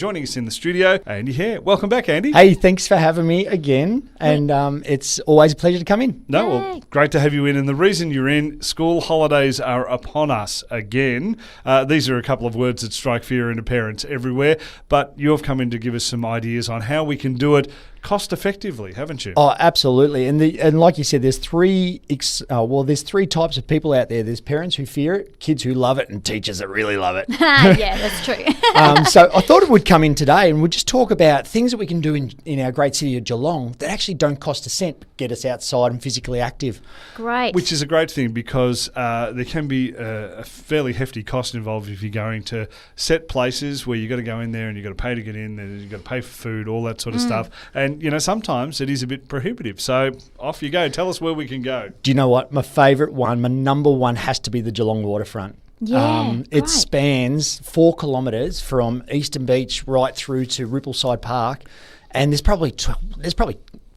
Joining us in the studio, Andy here. Welcome back, Andy. Hey, thanks for having me again. And it's always a pleasure to come in. No, well, great to have you in. And the reason you're in, school holidays are upon us again. These are a couple of words that strike fear into parents everywhere. But you've come in to give us some ideas on how we can do it cost effectively, haven't you? Oh, absolutely. And like you said, there's three types of people out there. There's parents who fear it, kids who love it, and teachers that really love it. Yeah, that's true. So I thought it would come in today and we'll just talk about things that we can do in our great city of Geelong that actually don't cost a cent, but get us outside and physically active. Great. Which is a great thing because there can be a fairly hefty cost involved if you're going to set places where you've got to go in there and you've got to pay to get in, and you've got to pay for food, all that sort of stuff. And, sometimes it is a bit prohibitive. So off you go. Tell us where we can go. Do you know what? My favourite one, my number one has to be the Geelong waterfront. Yeah, it spans 4 kilometres from Eastern Beach right through to Rippleside Park, and there's probably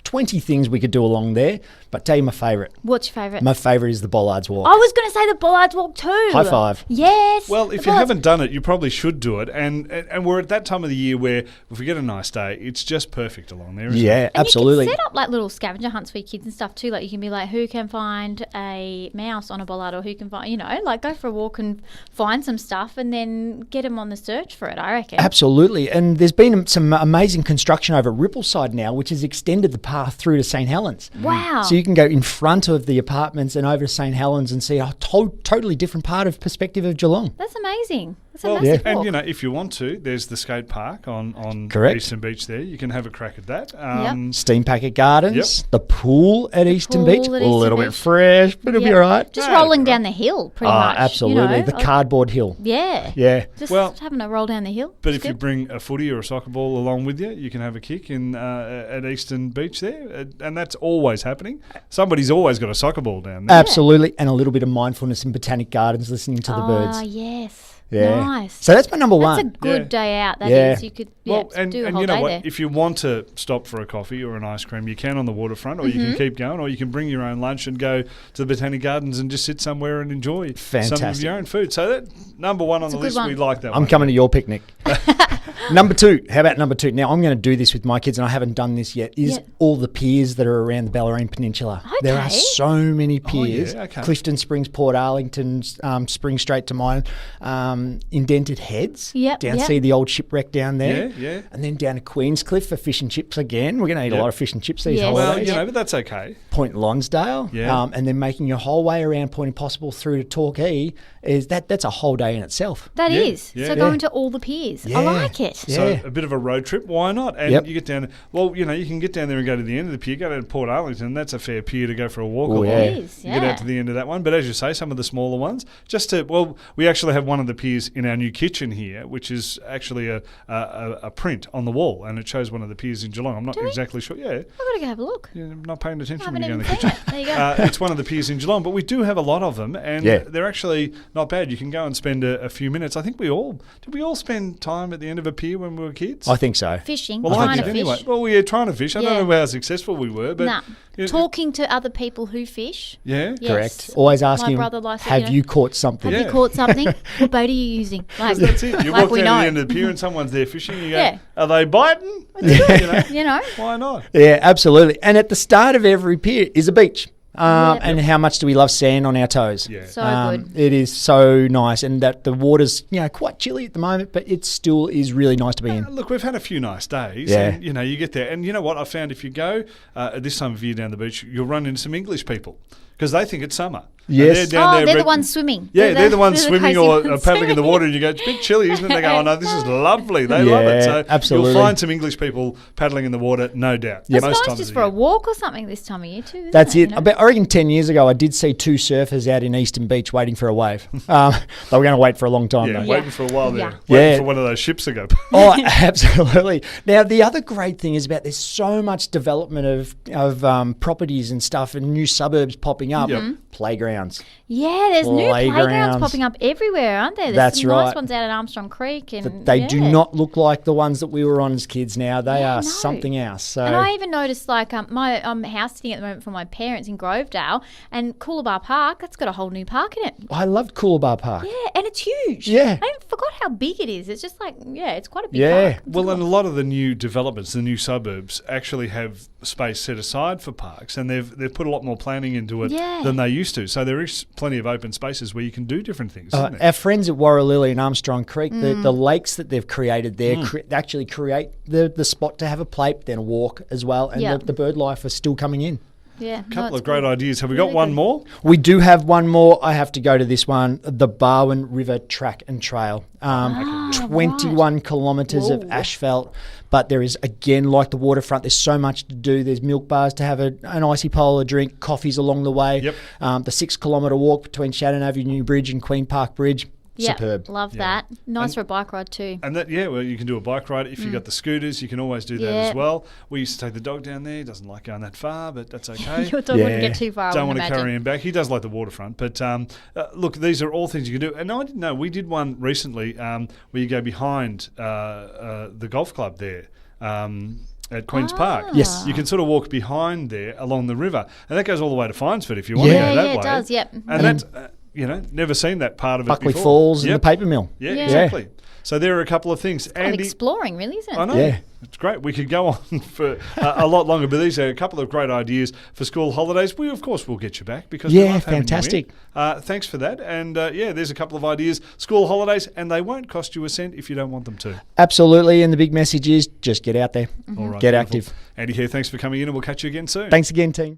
20 things we could do along there. But tell you my favourite. What's your favourite? My favourite is the Bollards Walk. I was going to say the Bollards Walk too. High five. Yes. Well, if you haven't done it, you probably should do it. And we're at that time of the year where if we get a nice day, it's just perfect along there, isn't it? Yeah, absolutely. You can set up like little scavenger hunts for your kids and stuff too. Like you can be like, who can find a mouse on a bollard, or who can find, like go for a walk and find some stuff and then get them on the search for it, I reckon. Absolutely. And there's been some amazing construction over at Rippleside now, which has extended the path through to St. Helens. Wow. So you can go in front of the apartments and over to St. Helens and see a totally different perspective of Geelong. That's amazing. That's a Well, massive walk. and if you want to, there's the skate park on Correct. Eastern Beach there. You can have a crack at that. Steam Packet Gardens, the pool at Eastern Beach, a little bit fresh, but it'll be all right. Just rolling down the hill, pretty much. Absolutely, the cardboard hill. Yeah. Yeah. Just having a roll down the hill. But if you bring a footy or a soccer ball along with you, you can have a kick at Eastern Beach there, and that's always happening. Somebody's always got a soccer ball down there. Absolutely, and a little bit of mindfulness in Botanic Gardens, listening to the birds. Oh, yes. Yeah. Nice. So that's my number one. That's a good day out. That is. You could do a whole and day you know what? there. If you want to stop for a coffee or an ice cream, you can on the waterfront, or you can keep going, or you can bring your own lunch and go to the Botanic Gardens and just sit somewhere and enjoy some of your own food. So that number one on the list, we like that one. I'm coming to your picnic. Number 2. How about number 2? Now, I'm going to do this with my kids, and I haven't done this yet, is all the piers that are around the Bellarine Peninsula. Okay. There are so many piers. Okay. Clifton Springs, Port Arlington, Spring Straight to mine, Indented Heads. See the old shipwreck down there. Yeah. And then down to Queenscliff for fish and chips again. We're going to eat a lot of fish and chips these Well, holidays. but that's okay. Point Lonsdale. Yeah. And then making your whole way around Point Impossible through to Torquay, that's a whole day in itself. That is. Yeah. So going to all the piers. Yeah. I like it. So a bit of a road trip, why not? And you get down, you can get down there and go to the end of the pier, go down to Port Arlington, that's a fair pier to go for a walk along. It is, You get out to the end of that one. But as you say, some of the smaller ones, we actually have one of the piers in our new kitchen here, which is actually a print on the wall, and it shows one of the piers in Geelong. I'm not exactly sure. Yeah. I've got to go have a look. I'm not paying attention when I you go in haven't the even kitchen. seen it. There you go. It's one of the piers in Geelong, but we do have a lot of them, and they're actually not bad. You can go and spend a few minutes. I think did we all spend time at the end of a pier when we were kids? I think so. Fishing. Well, trying I to did fish. anyway. Well, we were trying to fish. I don't know how successful we were, but talking to other people who fish. Yeah, Yes. Correct. Always asking, My brother likes have you caught something? Have you caught something? What boat are you using? Like, that's it. You like walk we down to know. the end of the pier and someone's there fishing. You go, Yeah. are they biting? You know. Why not? Yeah, absolutely. And at the start of every pier is a beach. And how much do we love sand on our toes? Yeah. So good. It is so nice, and that the water's quite chilly at the moment, but it still is really nice to be in. Look, we've had a few nice days, Yeah. and you get there, and you know what? I found if you go at this time of year down the beach, you'll run into some English people because they think it's summer. Yes. They're the ones swimming. Yeah, they're the ones they're swimming crazy or ones paddling in the swimming. water, and you go, it's a bit chilly, isn't it? They go, oh no, this is lovely. They love it. So absolutely. you'll find some English people paddling in the water, no doubt. It's Most nice times just of for the a year. walk or something this time of year too. That's it. Isn't it. I reckon 10 years ago I did see 2 surfers out in Eastern Beach waiting for a wave. They were going to wait for a long time Yeah, though. waiting for a while there. Yeah. Waiting Yeah. for one of those ships to go. Oh, absolutely. Now, the other great thing is there's so much development of properties and stuff and new suburbs popping popping up. Yep. Playgrounds. Yeah, there's new playgrounds Playgrounds. popping up everywhere, aren't there? There's That's some right. nice ones out at Armstrong Creek. And But they do not look like the ones that we were on as kids now. They Yeah, are no. something else. So And I even noticed, like, I'm house sitting at the moment for my parents in Grovedale, and Coolabah Park, that's got a whole new park in it. I loved Coolabah Park. Yeah, and it's huge. Yeah. I forgot how big it is. It's just like, it's quite a big Yeah. park. Well, and a lot of the new developments, the new suburbs, actually have space set aside for parks, and they've put a lot more planning into it Yeah. than they used to. So there is plenty of open spaces where you can do different things. Isn't there? Our friends at Warralilly and Armstrong Creek, the lakes that they've created there actually create the spot to have a plate, then a walk as well, and Yep. the bird life is still coming in. Yeah. A couple of great ideas. Have we got Really one good. more? We do have one more. I have to go to this one, the Barwon River Track and Trail. 21 kilometres of Whoa. asphalt, but there is, again, like the waterfront, there's so much to do. There's milk bars to have an icy polar drink, coffees along the way. Yep. The 6 kilometre walk between Shannon Avenue Bridge and Queen Park Bridge. Yep, Superb. love that. Nice for a bike ride too. And that, well, you can do a bike ride. If you've got the scooters, you can always do that Yeah. as well. We used to take the dog down there. He doesn't like going that far, but that's okay. Your dog wouldn't get too far. Don't I want wouldn't to imagine. carry him back. He does like the waterfront. But look, these are all things you can do. And I didn't know, we did one recently where you go behind the golf club there. At Queen's Park. Yes. You can sort of walk behind there along the river. And that goes all the way to Finesford if you want to Yeah. go that Yeah, way. it does, yep. And that's, never seen that part of Buckley it before. Falls and Yep. the paper mill. Yeah, Yeah. exactly. So there are a couple of things. Kind of exploring, really, isn't it? I know. Yeah. It's great. We could go on for a lot longer, but these are a couple of great ideas for school holidays. We, of course, will get you back because we Yeah, love having fantastic. you in. Thanks for that. And, there's a couple of ideas. School holidays, and they won't cost you a cent if you don't want them to. Absolutely. And the big message is just get out there. All right. Get beautiful. active. Andy here, thanks for coming in, and we'll catch you again soon. Thanks again, team.